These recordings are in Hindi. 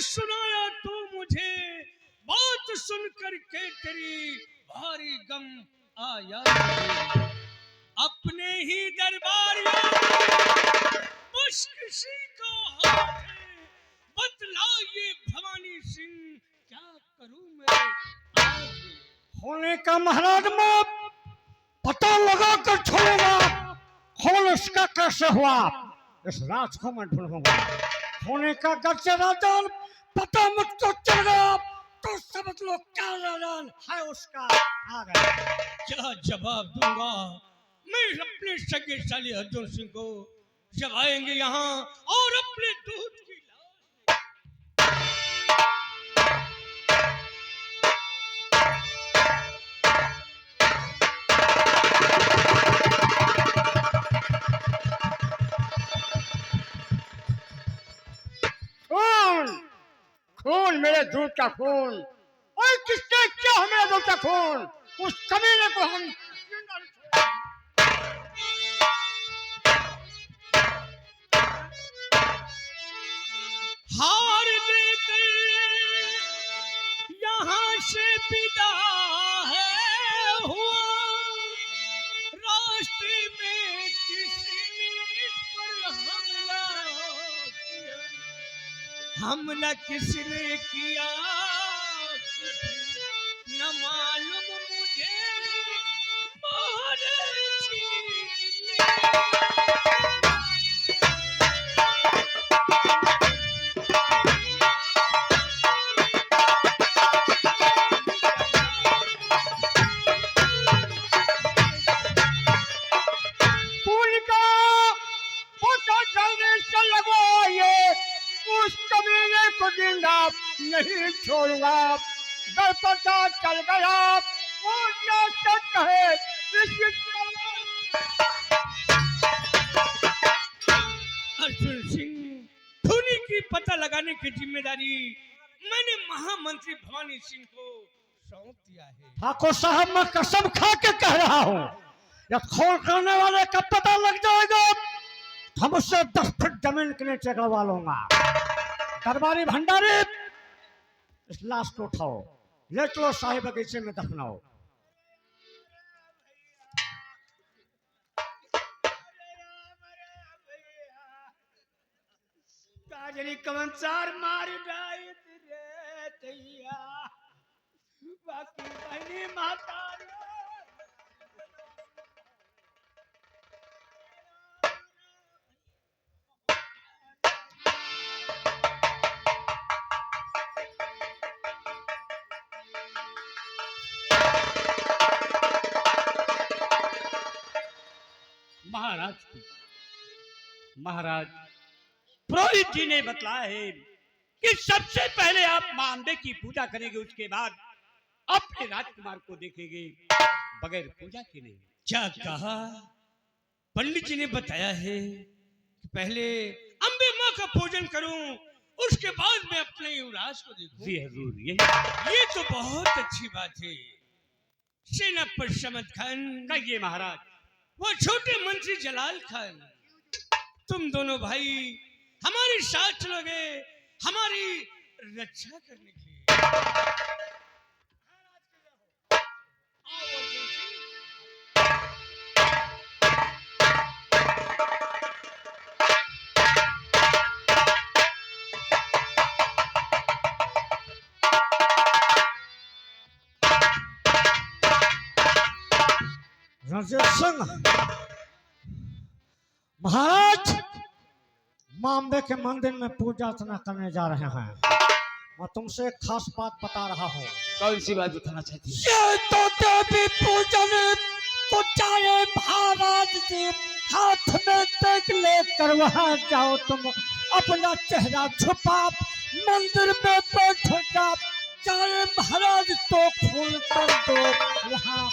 सुनाया तू मुझे, बात सुन करके तेरी भारी गम आया मुझे। अपने ही दरबारियों बस किसी का हाथ है, बतलाइए भवानी सिंह क्या करूं मैं आज। होने का महाराज मौत पता लगा कर छोड़ूंगा, कौन उसका कैसे हुआ इस राज को मैं ढूंढूंगा। होने का घर से राजान पता मुझको चल गया तो समझ लो क्या राजान है उसका आ गया। क्या जवाब दूंगा मैं अपने सगे साले अर्जुन सिंह को जब आएंगे यहाँ और अपने दूध की खून मेरे दूध का खून, और किसने क्या है मेरे दूध का खून, उस कमीने को हम हार देकर यहाँ से विदा है हुआ, रास्ते में किसी ने इस पर हमला किसने किया न मालूम मुझे, नहीं छोड़ूंगा। घर पता चल गया और क्या सच है अर्जुन सिंह, धोनी की पता लगाने की जिम्मेदारी मैंने महामंत्री भवानी सिंह को सौंप दिया है। ठाकुर साहब मैं कसम खा के कह रहा हूँ, या खोल करने वाले का पता लग जाएगा हम उससे 10 फीट जमीन के नीचे करवा लूंगा। दरबारी भंडारी इस लाश को उठाओ, ले चलो शाही बगीचे में दफनाओ। काजरी कमंसार मार डाई रे तैया, बाकी बहनी माता महाराज पुरोहित जी ने बतलाया है कि सबसे पहले आप मां अम्बे की पूजा करेंगे, उसके बाद अपने राजकुमार को देखेंगे बगैर पूजा के नहीं। क्या कहा? पंडित जी ने बताया है कि पहले अम्बे माँ का पूजन करूं, उसके बाद मैं अपने युवराज को देखूं। जी हजूर, ये तो बहुत अच्छी बात है। सेनापति समद खान, कहिए महाराज। वो छोटे मंत्री जलाल खान, तुम दोनों भाई हमारे साथ चलोगे हमारी रक्षा करने के लिए। रणजीत सिंह महाराज मां अम्बे के मंदिर में पूजा अर्चना करने जा रहे हैं। मैं तुमसे एक खास बात बता रहा हूँ। कौन सी बात बताना चाहती है? ये तो देवी पूजन को चाहे महाराज जी हाथ में देख लेकर वहां जाओ, तुम अपना चेहरा छुपा मंदिर में बैठो जा, चाहे महाराज तो खून कर दो वहां।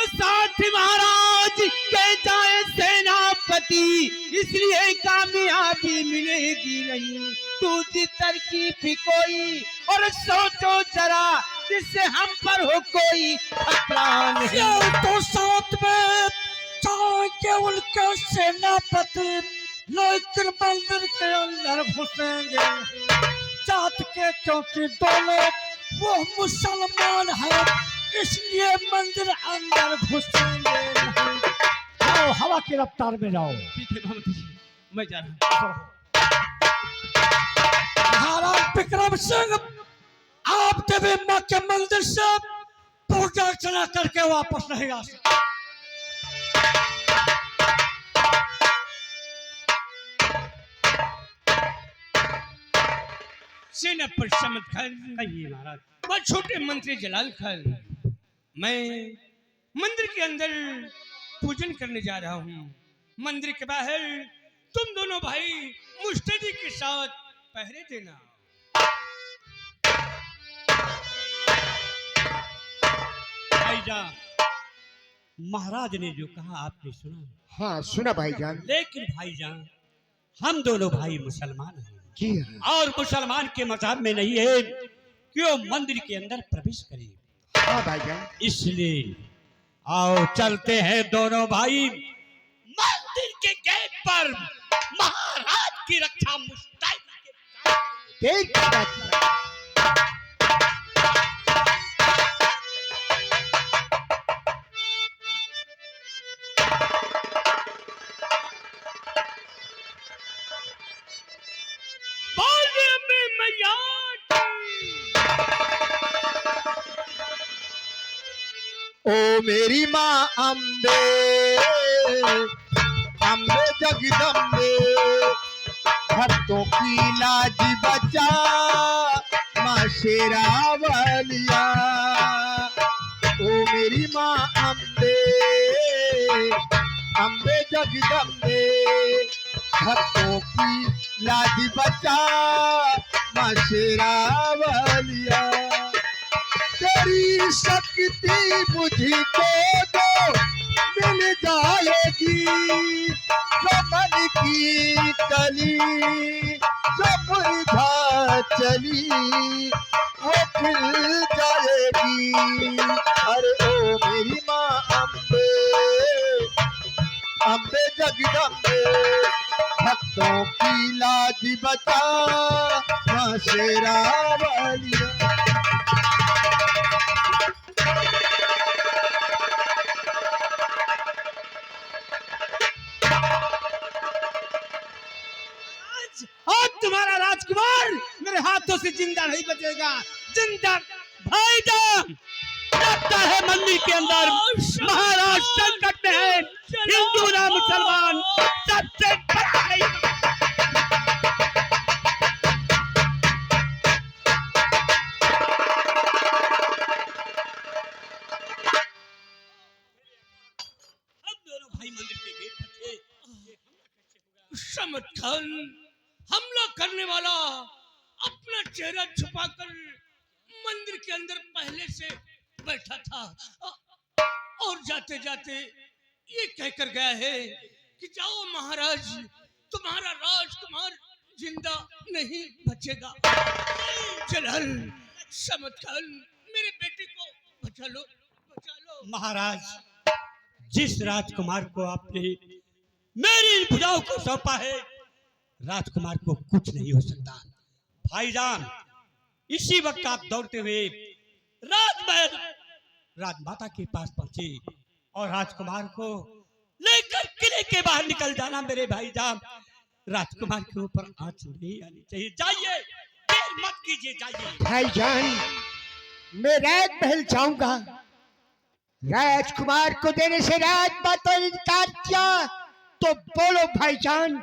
साथ महाराज के जाए सेनापति, इसलिए कामयाबी मिलेगी नहीं। दूसरी तरकीब भी कोई और सोचो जरा, जिससे हम पर हो कोई खतरा नहीं। तो साथ में चाहे उनके सेनापति लेकिन मंदिर के अंदर घुसेंगे, जात के, क्योंकि दोनों वो मुसलमान हैं, इसलिए मंदिर अंदर घुसेंगे नहीं। जाओ, हवा की रफ्तार में जाओ। ठीक है महमूद जी, मैं जा रहा हूँ। महाराज विक्रम सिंह, आप देवी माँ के मंदिर से पूजा अर्चना करके वापस नहीं आ सकते। सेनापति समद खान, कहिए महाराज। वह छोटे मंत्री जलाल खान, मैं मंदिर के अंदर पूजन करने जा रहा हूँ। मंदिर के बाहर तुम दोनों भाई मुस्तैदी के साथ पहरे देना। भाईजान, महाराज ने जो कहा आपने सुना? हाँ सुना भाईजान। लेकिन भाईजान, हम दोनों भाई मुसलमान हैं जी हाँ। और मुसलमान के मजहब में नहीं है कि वो मंदिर के अंदर प्रवेश करे। हाँ भाईजान। इसलिए आओ चलते हैं दोनों भाई मंदिर के गेट पर महाराज की रक्षा मुस्तैदी के साथ। देख बात। बोलिए अम्बे मैया ओ मेरी माँ अम्बे, अम्बे जगदम्बे, भक्तों की लाज बचा, माँ शेरावलिया। ओ मेरी माँ अम्बे, अम्बे जगदम्बे, भक्तों की लाज बचा, माँ शेरावलिया। तेरी शक्ति मुझको दो, मिल जाएगी जो मन की कली, जो मुरझा चली वो खिल जाएगी। अरे ओ मेरी माँ अम्बे, अम्बे जगदम्बे, भक्तों की लाज बचा, माँ शेरावलिया। आज तुम्हारा राजकुमार मेरे हाथों से जिंदा नहीं बचेगा। जिंदा भाईजान, लगता है मंदिर के अंदर महाराज संकट में है। हिंदू ना मुसलमान सबसे बड़ा है। हम दोनों भाई मंदिर के गेट पर थे। समद खान हमला करने वाला अपना चेहरा छुपाकर मंदिर के अंदर पहले से बैठा था और जाते जाते ये कहकर गया है कि जाओ महाराज, तुम्हारा राजकुमार जिंदा नहीं बचेगा। जलाल, समद खान, मेरे बेटे को बचा लो, बचा लो। महाराज, जिस राजकुमार को आपने मेरी भुजाओं को सौंपा है, राजकुमार को कुछ नहीं हो सकता। भाईजान, इसी वक्त आप दौड़ते हुए राजमहल राजमाता के पास पहुंचे और राजकुमार को लेकर किले के बाहर निकल जाना। मेरे भाईजान, राजकुमार के ऊपर आंच नहीं आनी चाहिए। जाइए, देर मत कीजिए, जाइए। भाईजान, मैं राजमहल जाऊंगा। राजकुमार को देने से राजमाता ने इनकार किया तो बोलो भाईजान,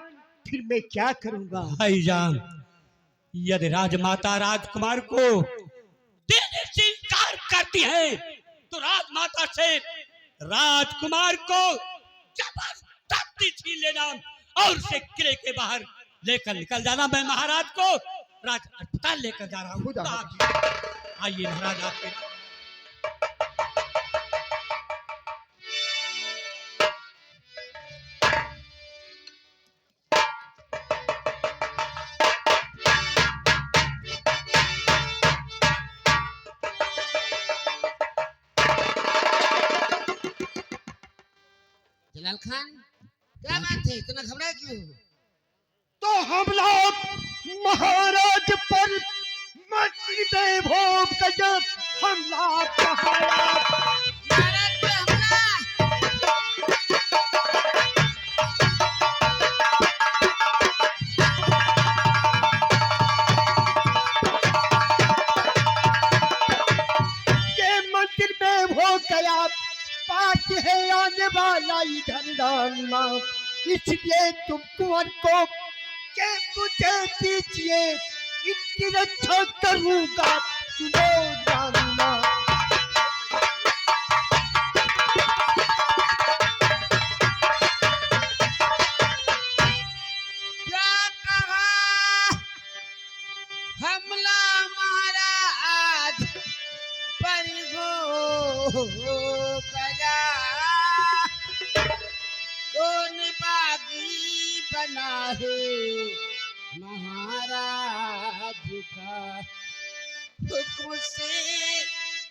फिर मैं क्या करूंगा? भाईजान, यदि राजमाता राजकुमार को देने से इनकार करती है तो राजमाता से राजकुमार को जबरदस्ती छीन लेना और उसे किले के बाहर लेकर निकल जाना। मैं महाराज को राज अस्पताल लेकर जा रहा हूँ। खुदा आइए महाराज, आपके जलाल खान, क्या बात है, इतना घबरा क्यों? तो हम लोग महाराज पर मंदिर में भोग गजब हमला पहाड़ा। महाराज पे हमला। ये मंदिर में हो गया पाठ है आने वाला इधर डालना, इसलिए तुम कुंवर को के मुझे दीजिए, इनकी रक्षा करूंगा सुनो जानना। क्या कहा? हमला महाराज पर हो गया। कौन बागी बना है महाराज का? हुक्म से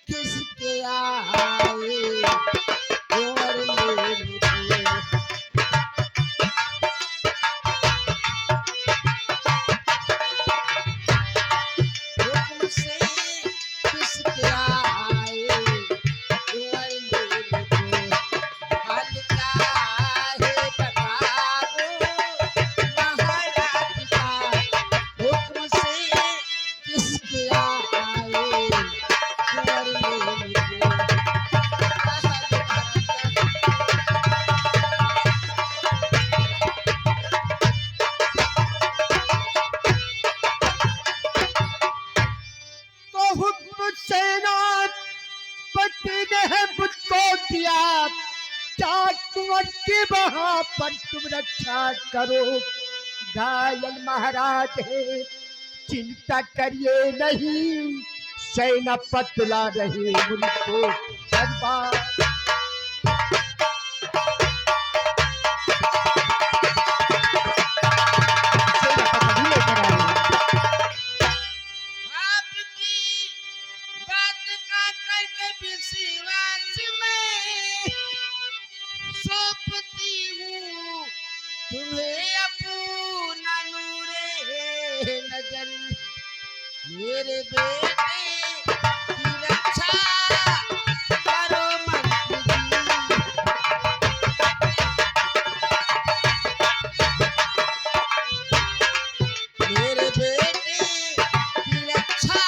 किसके आए और ले मुझे। हुक्म से किसके आए और ले मुझे। हाल क्या है बताओ महाराज का? हुक्म से किसके आए और ले मुझे। तो हुक्म सेना पति ने मुझको दिया, चार कुंवर की वहां पर तुम रक्षा करो। घायल महाराज है चिंता करिए नहीं, सेना पतला रहे उनको बर्बाद। सेना पतली लेकर आए। आपकी बात का करके विश्वास में सौंपती हूँ तुम्हें अपना नूरे नजर। मेरे बेटे की रक्षा करो मंत्री जी। मेरे बेटे की रक्षा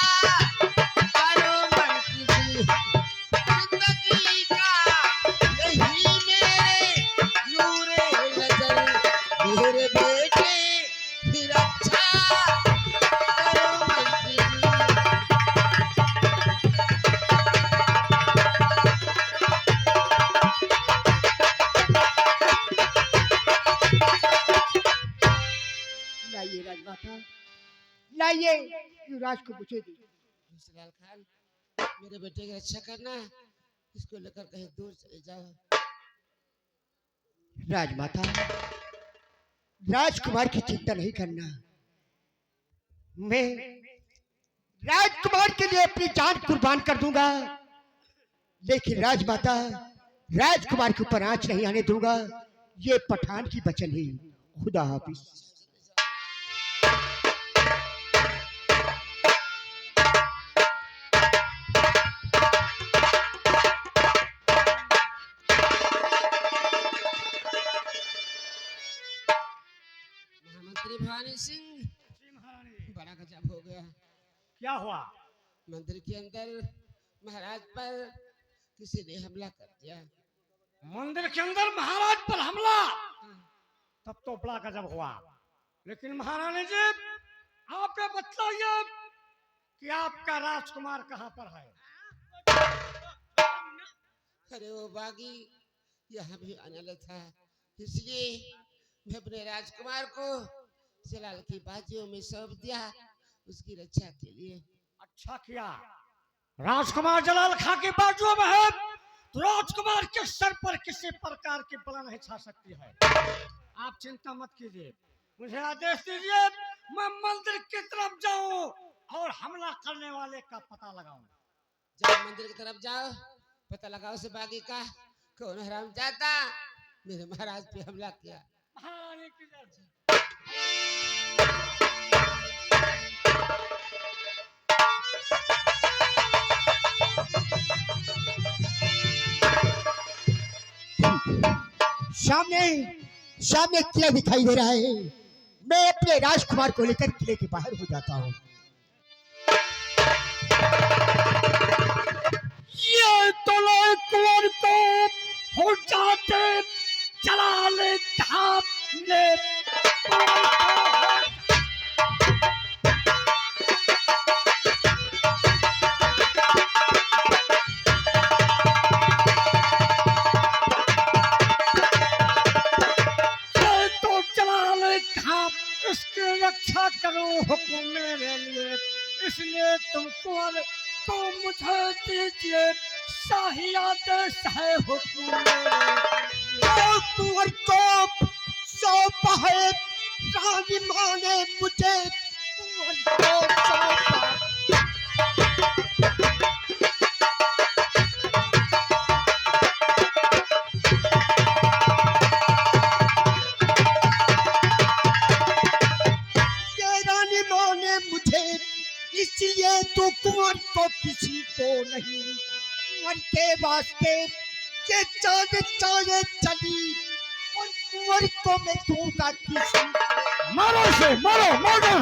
करो मंत्री जी। जिंदगी का यही मेरे नूरे नजर। मेरे बेटे की रक्षा करो मंत्री जी। लाइए राजमाता, लाइए युवराज को मुझे दीजिए। विश्राल खान, मेरे बेटे की रक्षा करना, इसको लेकर कहीं दूर चले जाओ। राजमाता, राजकुमार की चिंता नहीं करना। मैं राजकुमार के लिए अपनी जान कुर्बान कर दूंगा, लेकिन राजमाता राजकुमार के ऊपर आंच नहीं आने दूंगा। ये पठान की वचन है। खुदा हाफिज। महामंत्री भवानी सिंह, बड़ा गजब हो गया। क्या हुआ? मंदिर के अंदर महाराज पर किसी ने हमला कर दिया। मंदिर के अंदर महाराज पर हमला? तब तो बड़ा गजब हुआ। लेकिन महारानी जी, आप ये बतलाइए कि आपका राजकुमार कहाँ पर है? अरे वो बागी यहाँ भी आने था, इसलिए मैं अपने राजकुमार को जलाल की बाजियों में सौंप दिया उसकी रक्षा के लिए। अच्छा किया। राजकुमार जलाल खां की बाजुओं में है, तो राजकुमार के सर पर किसी प्रकार की बला नहीं छा सकती है। आप चिंता मत कीजिए, मुझे आदेश दीजिए, मैं मंदिर की तरफ जाऊं और हमला करने वाले का पता लगाऊं। जाओ मंदिर की तरफ जाओ, पता लगाओ से बागी का कौन हरामजादा मेरे महाराज पे हमला किया। महारानी की जय। सामने सामने किला दिखाई दे रहा है। मैं अपने राजकुमार को लेकर किले के बाहर हो जाता हूँ। ये तो कुंवर को हो जाते चला ले ढाप ले ये तो चला ले ढाप, इसकी रक्षा करो हुक्म मेरे लिए, इसलिए तुम कुंवर तो मुझे दीजिए, शाही आदेश है हुक्म मेरे। कुंवर को सौंपा है रानी माँ ने मुझे, कुंवर को सौंपा। ये रानी माँ ने मुझे, इसलिए तो कुंवर को किसी को नहीं, कुंवर के वास्ते ये जाने जाने चली, और कुंवर को मैं दूंगा किसी को। मारो से मारो मारो।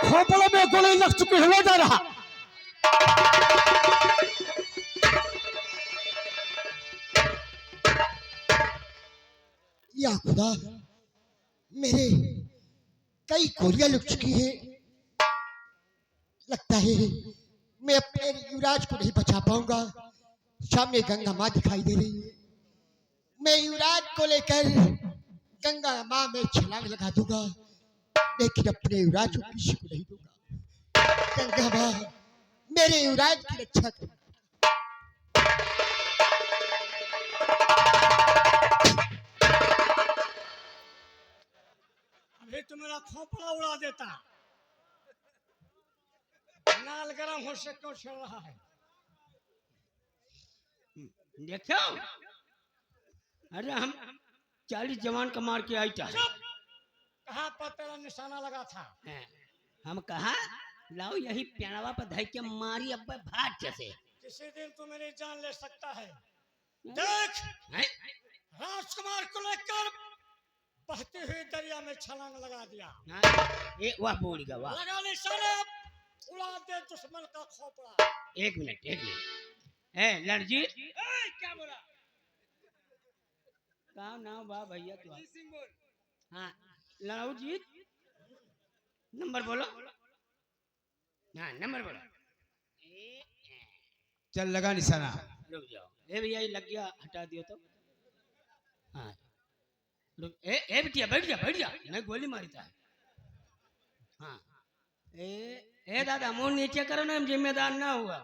खोपड़ों में गोली लग चुकी है, वो जा रहा। या खुदा, मेरे कई गोलियां लग चुकी है। लगता है मैं अपने युवराज को नहीं बचा पाऊंगा। सामने गंगा माँ दिखाई दे रही है। मैं युवराज को लेकर गंगा माँ में छलांग लगा दूंगा, लेकिन अपने युवराज को किसी को नहीं दूंगा। गंगा माँ, मेरे युवराज की रक्षा कर। अभी तो मेरा खोपड़ा उड़ा देता। नाल गरम हो से क्यों चल रहा है? देखो, अरे हम 40 जवान का मार के आई था। कहाँ पर तेरा निशाना लगा था? हम कहा लाओ यही प्यावा पर धई के मारी अब भाग जैसे। किसी दिन तू मेरी जान ले सकता है। देख, राजकुमार को लेकर बहते हुए दरिया में छलांग लगा दिया। ए वाह बोल गया वाह। लगा निशाना, उड़ा दे दुश्मन का खोपड़ा। एक मिनट ए लड़जी क्या बोला? का नाम बा भैया तो? हाँ लड़ाऊ जी, नंबर बोलो। हाँ नंबर बोलो। चल लगा निशाना। रुक जाओ, ए भैया ये लग गया, हटा दियो तो। हाँ रुक, ए बिटिया बैठ जा, मैं गोली मारी था। हाँ ए दादा मुंह नीचे करो ना, जिम्मेदार ना हुआ।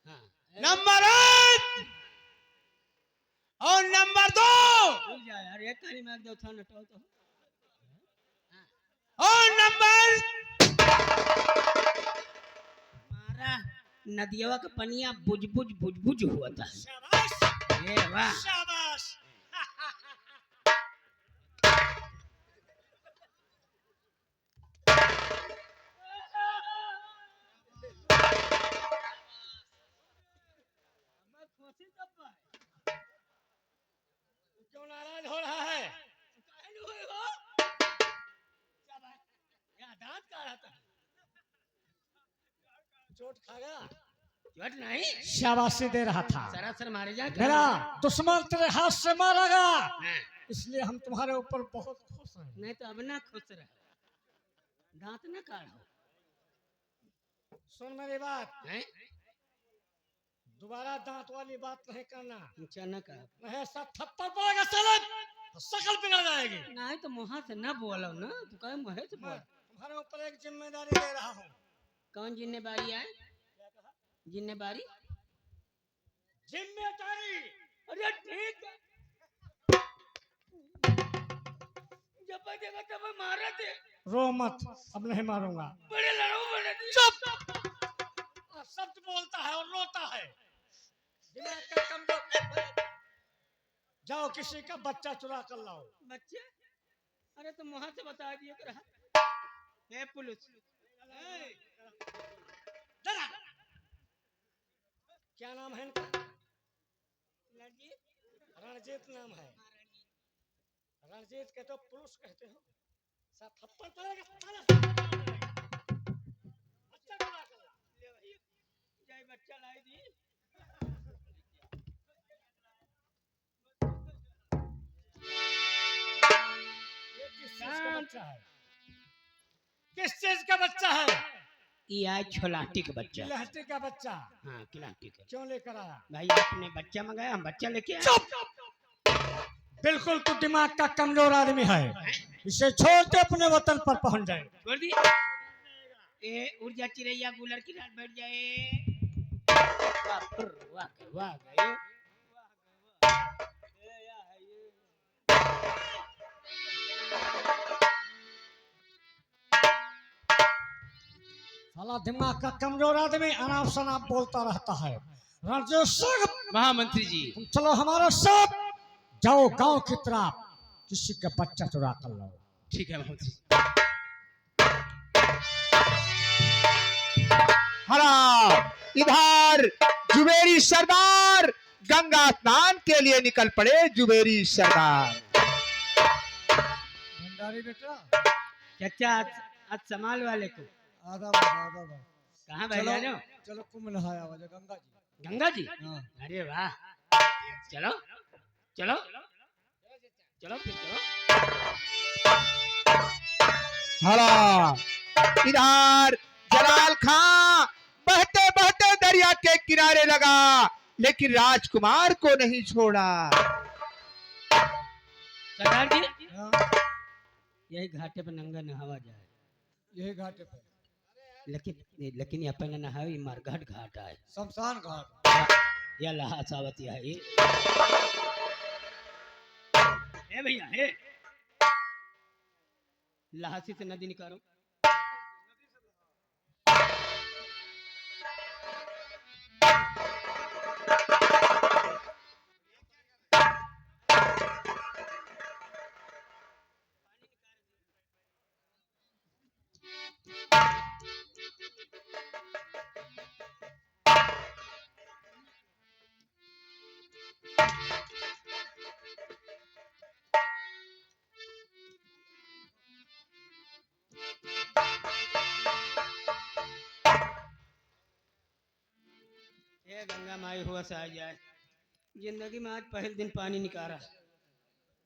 हाँ नंबर 1 और नंबर 2 रुक जा यार, एक काली में दो था नटो तो। और नंबर मारा नदियावा का पनिया बुझ हुआ था। शाबाश, ए वाह। शाबाश। क्यों नाराज हो रहा है? दांत का रहा था, चोट खा गया। चोट नहीं, शाबाशी दे रहा था। सरासर मारे जा। मेरा दुश्मन तेरे हाथ से मारा गया, हाँ। इसलिए हम तुम्हारे ऊपर बहुत खुश हैं। नहीं तो अब ना खुश रहे, दांत ना काढ़ो। सुन मेरी बात, हैं? दोबारा दांत वाली बात नहीं करना, अच्छा ना कहा। नहीं सब थप्पड़ पड़ेगा साले, शकल बिगड़ जाएगी। नहीं तो मुहा से ना बोलो ना, तू कहे मुहे से मैं बोल। तुम्हारे ऊपर एक जिम्मेदारी दे रहा हूँ। कौन जिम्मेदारी है? जिम्मेदारी? जिम्मेदारी? अरे ठीक है, जब जगह तब मारा थे। रो मत, अब नहीं मारूंगा। बड़े लड़ाऊ बने थे। चुप। शब्द बोलता है और रोता है। दिमाग का कमजोर। जाओ किसी का बच्चा चुरा कर लाओ। बच्चे? अरे तुम वहां से बता दिए तो रहा। ए पुलिस, जरा। क्या नाम है इनका? रणजीत नाम है। रणजीत के तो पुलिस कहते हो। सब थप्पड़ पड़ेगा। बच्चा चुरा कर ला। जाए बच्चा लाई दी। ये किस चीज का बच्चा है? किस चीज का बच्चा है? ये आज छोलाटी का बच्चा। लहटी का बच्चा। हाँ खिलाटी का। क्यों लेकर आया? भाई आपने बच्चा मंगाया, हम बच्चा लेके आए। चुप। बिल्कुल तू दिमाग का कमजोर आदमी है। इसे छोड़ते अपने वतन पर पहुंच जाए। छोड़ दी। ए उड़ जा चिड़ैया, गुलर की रात बैठ जाए। वाह वाह गए। साला दिमाग का कमजोर आदमी अनाप शनाप बोलता रहता है। रणजीत सिंह, महामंत्री जी, तुम चलो हमारे साथ। जाओ गांव की तरफ, किसी का बच्चा चुरा कर लाओ। ठीक है महामंत्री। हरा इधर जुबेरी सरदार गंगा स्नान के लिए निकल पड़े। जुबेरी सरदार। भंडारी बेटा, चाचा आज संभाल वाले को आधा कहाँ भाई चलो। जानो? चलो कुंभ नहाया हुआ गंगा जी। गंगा जी? हाँ। अरे वाह, चलो चलो चलो फिर चलो। हरा इधर जलाल खां बहते बहते दरिया के किनारे लगा, लेकिन राजकुमार को नहीं छोड़ा। सरदार जी, हाँ, यही घाटे पर नंगा नहावा जाए। यही घाटे पे लेकिन अपन नहावे मरघट घाट है। शमशान घाट। या लहा सावती है ये। ए भैया हे, लहासी से नदी निकालो। ये गंगा माई हुआ से आ जाए। जिंदगी में आज पहले दिन पानी निकाला,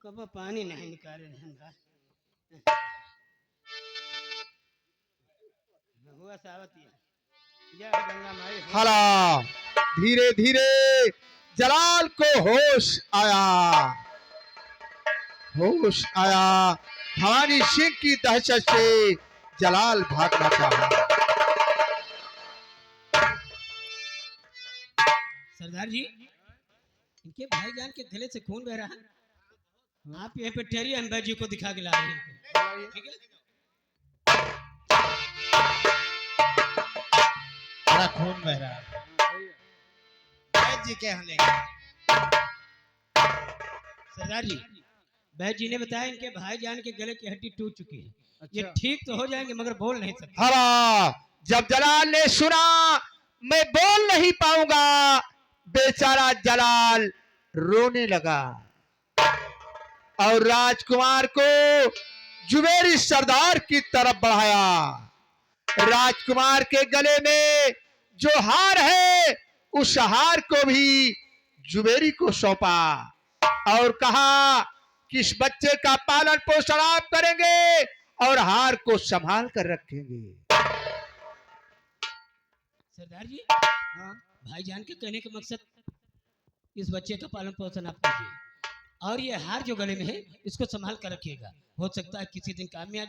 कब पानी नहीं निकाले हुआ सावती है। जय गंगा माई। हरा धीरे धीरे जलाल को होश आया। भवानी सिंह की दहशत से जलाल भागना चाहा। सरदार जी, इनके भाईजान के गले से खून बह रहा है। आप यहाँ पे ठहरिए, हम जी को दिखा के ला रहे हैं। ठीक है? बड़ा खून बह रहा है। जी के यहाँ लेंगे। सरदार जी, बैद जी ने बताया इनके भाईजान के गले की हड्डी टूट चुकी है। ये ठीक तो हो जाएंगे मगर बोल नहीं सकते। हरा जब जलाल ने सुना मैं बोल नहीं पाऊंगा, बेचारा जलाल रोने लगा और राजकुमार को जुबेरी सरदार की तरफ बढ़ाया। राजकुमार के गले में जो हार है उस हार को भी जुबेरी को सौंपा और कहा कि इस बच्चे का पालन पोषण आप करेंगे और हार को संभाल कर रखेंगे। सरदार जी, भाईजान के कहने का मकसद इस बच्चे का पालन पोषण आप कीजिए और ये हार जो गले में है इसको संभाल कर रखिएगा। हो सकता है किसी दिन काम में आ